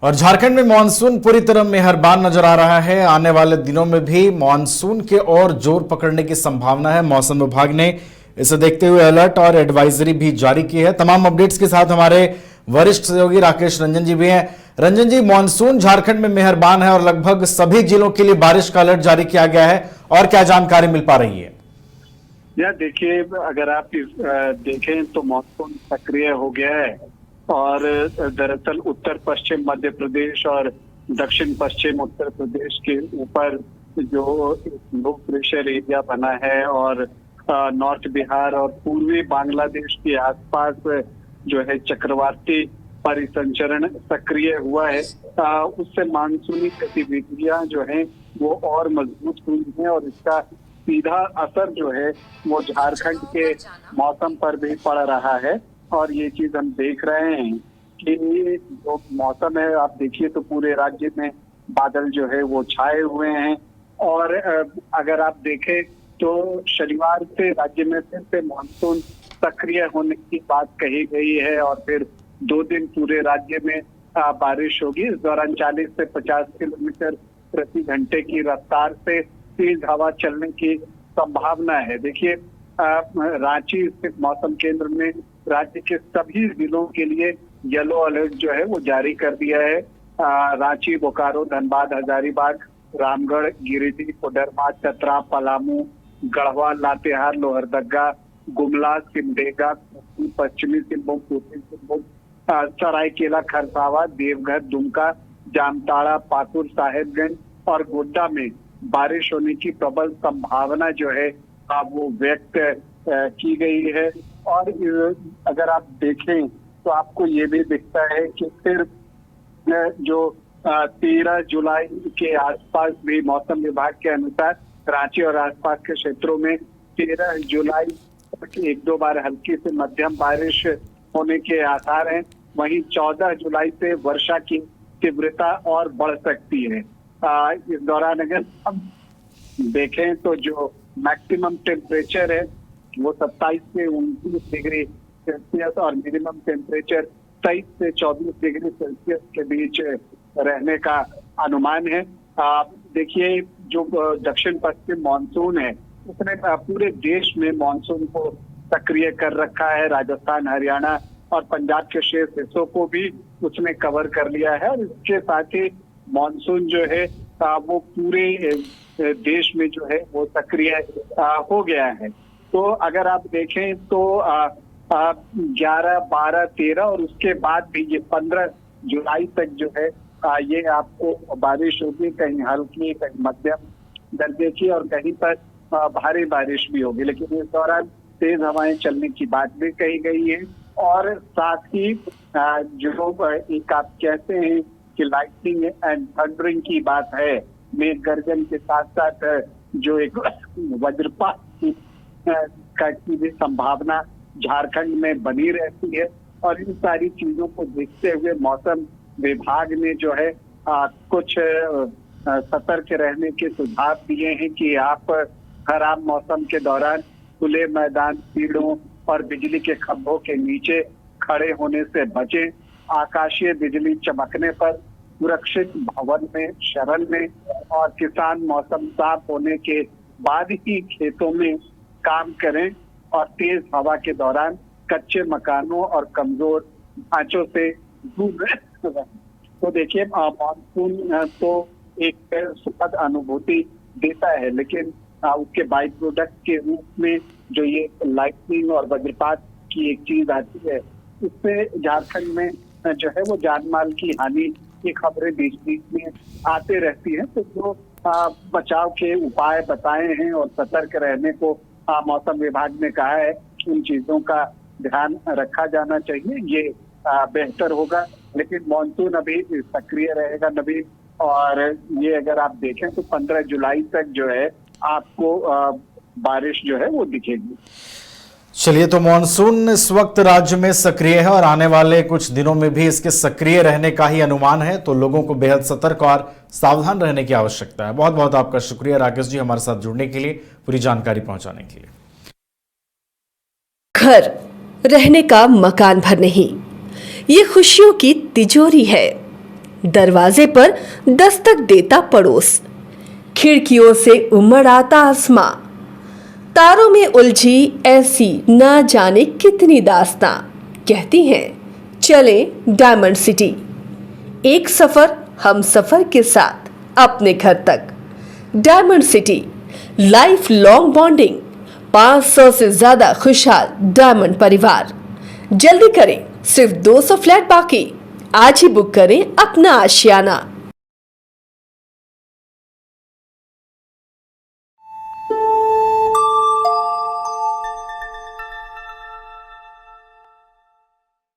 और झारखंड में मानसून पूरी तरह मेहरबान नजर आ रहा है। आने वाले दिनों में भी मानसून के और जोर पकड़ने की संभावना है। मौसम विभाग ने इसे देखते हुए अलर्ट और एडवाइजरी भी जारी की है। तमाम अपडेट्स के साथ हमारे वरिष्ठ सहयोगी राकेश रंजन जी भी हैं। रंजन जी, मानसून झारखंड में मेहरबान है और लगभग सभी जिलों के लिए बारिश का अलर्ट जारी किया गया है, और क्या जानकारी मिल पा रही है? देखिए, अगर आप देखें तो मानसून सक्रिय हो गया है और दरअसल उत्तर पश्चिम मध्य प्रदेश और दक्षिण पश्चिम उत्तर प्रदेश के ऊपर जो लो प्रेशर एरिया बना है और नॉर्थ बिहार और पूर्वी बांग्लादेश के आसपास जो है चक्रवाती परिसंचरण सक्रिय हुआ है, उससे मानसूनी गतिविधियां जो है वो और मजबूत हुई हैं और इसका सीधा असर जो है वो झारखंड के मौसम पर भी पड़ रहा है। और ये चीज हम देख रहे हैं कि जो मौसम है, आप देखिए तो पूरे राज्य में बादल जो है वो छाए हुए हैं। और अगर आप देखें तो शनिवार से राज्य में फिर से मानसून सक्रिय होने की बात कही गई है और फिर 2 दिन पूरे राज्य में बारिश होगी। इस दौरान 40 से 50 किलोमीटर प्रति घंटे की रफ्तार से तेज हवा चलने की संभावना है। देखिए, रांची स्थित मौसम केंद्र में राज्य के सभी जिलों के लिए येलो अलर्ट जो है वो जारी कर दिया है। रांची, बोकारो, धनबाद, हजारीबाग, रामगढ़, गिरिडीह, कोडरमा, चतरा, पलामू, गढ़वा, लातेहार, लोहरदगा, गुमला, सिमडेगा, पश्चिमी सिंहभूम, पूर्वी सिंहभूम, सरायकेला, खरसावा, देवघर, दुमका, जामताड़ा, पाकुड़, साहेबगंज और गोड्डा में बारिश होने की प्रबल संभावना जो है वो व्यक्त की गई है। और अगर आप देखें तो आपको ये भी दिखता है कि फिर जो 13 जुलाई के आसपास भी मौसम विभाग के अनुसार रांची और आसपास के क्षेत्रों में 13 जुलाई तक 1-2 बार हल्की से मध्यम बारिश होने के आसार हैं। वहीं 14 जुलाई से वर्षा की तीव्रता और बढ़ सकती है। इस दौरान अगर हम देखें तो जो मैक्सिमम टेम्परेचर है वो 27 से 29 डिग्री सेल्सियस और मिनिमम टेम्परेचर 23 से 24 डिग्री सेल्सियस के बीच रहने का अनुमान है। देखिए, जो दक्षिण पश्चिम मानसून है उसने पूरे देश में मानसून को सक्रिय कर रखा है। राजस्थान, हरियाणा और पंजाब के शेष हिस्सों को भी उसने कवर कर लिया है और इसके साथ ही मानसून जो है वो पूरे देश में जो है वो सक्रिय हो गया है। तो अगर आप देखें तो 11, 12, 13 और उसके बाद भी ये 15 जुलाई तक जो है ये आपको बारिश होगी, कहीं हल्की, कहीं मध्यम दर्जे की और कहीं पर भारी बारिश भी होगी। लेकिन इस दौरान तेज हवाएं चलने की बात भी कही गई है और साथ ही जो एक आप कहते हैं कि लाइटनिंग एंड थंडरिंग की बात है, मेघ गर्जन के साथ साथ जो एक वज्रपात की भी संभावना झारखंड में बनी रहती है। और इन सारी चीजों को देखते हुए मौसम विभाग ने जो है कुछ सतर्क रहने के सुझाव दिए हैं कि आप खराब मौसम के दौरान खुले मैदान, पेड़ों और बिजली के खंभों के नीचे खड़े होने से बचें। आकाशीय बिजली चमकने पर सुरक्षित भवन में शरण में और किसान मौसम साफ होने के बाद ही खेतों में काम करें और तेज हवा के दौरान कच्चे मकानों और कमजोर ढांचों से दूर रहें। तो देखिए, मानसून तो एक सुखद अनुभूति देता है, लेकिन उसके बाई प्रोडक्ट के रूप में जो ये लाइटनिंग और वज्रपात की एक चीज आती है, उससे झारखंड में जो है वो जानमाल की हानि की खबरें बीच बीच में आते रहती हैं। तो जो बचाव के उपाय बताए हैं और सतर्क रहने को मौसम विभाग ने कहा है, उन चीजों का ध्यान रखा जाना चाहिए, ये बेहतर होगा। लेकिन मानसून अभी सक्रिय रहेगा नबी, और ये अगर आप देखें तो 15 जुलाई तक जो है आपको बारिश जो है वो दिखेगी। चलिए, तो मानसून इस वक्त राज्य में सक्रिय है और आने वाले कुछ दिनों में भी इसके सक्रिय रहने का ही अनुमान है, तो लोगों को बेहद सतर्क और सावधान रहने की आवश्यकता है। बहुत बहुत आपका शुक्रिया राकेश जी, हमारे साथ जुड़ने के लिए, पूरी जानकारी पहुंचाने के लिए। घर रहने का मकान भर नहीं, ये खुशियों की तिजोरी है। दरवाजे पर दस्तक देता पड़ोस, खिड़कियों से उमड़ आता आसमां, तारों में उलझी ऐसी ना जाने कितनी दास्तां। कहती हैं चले डायमंड सिटी, एक सफर हम सफर के साथ अपने घर तक। Diamond city, life long bonding, 500 से ज्यादा खुशहाल डायमंड परिवार। जल्दी करें, सिर्फ 200 फ्लैट बाकी। आज ही बुक करें अपना आशियाना।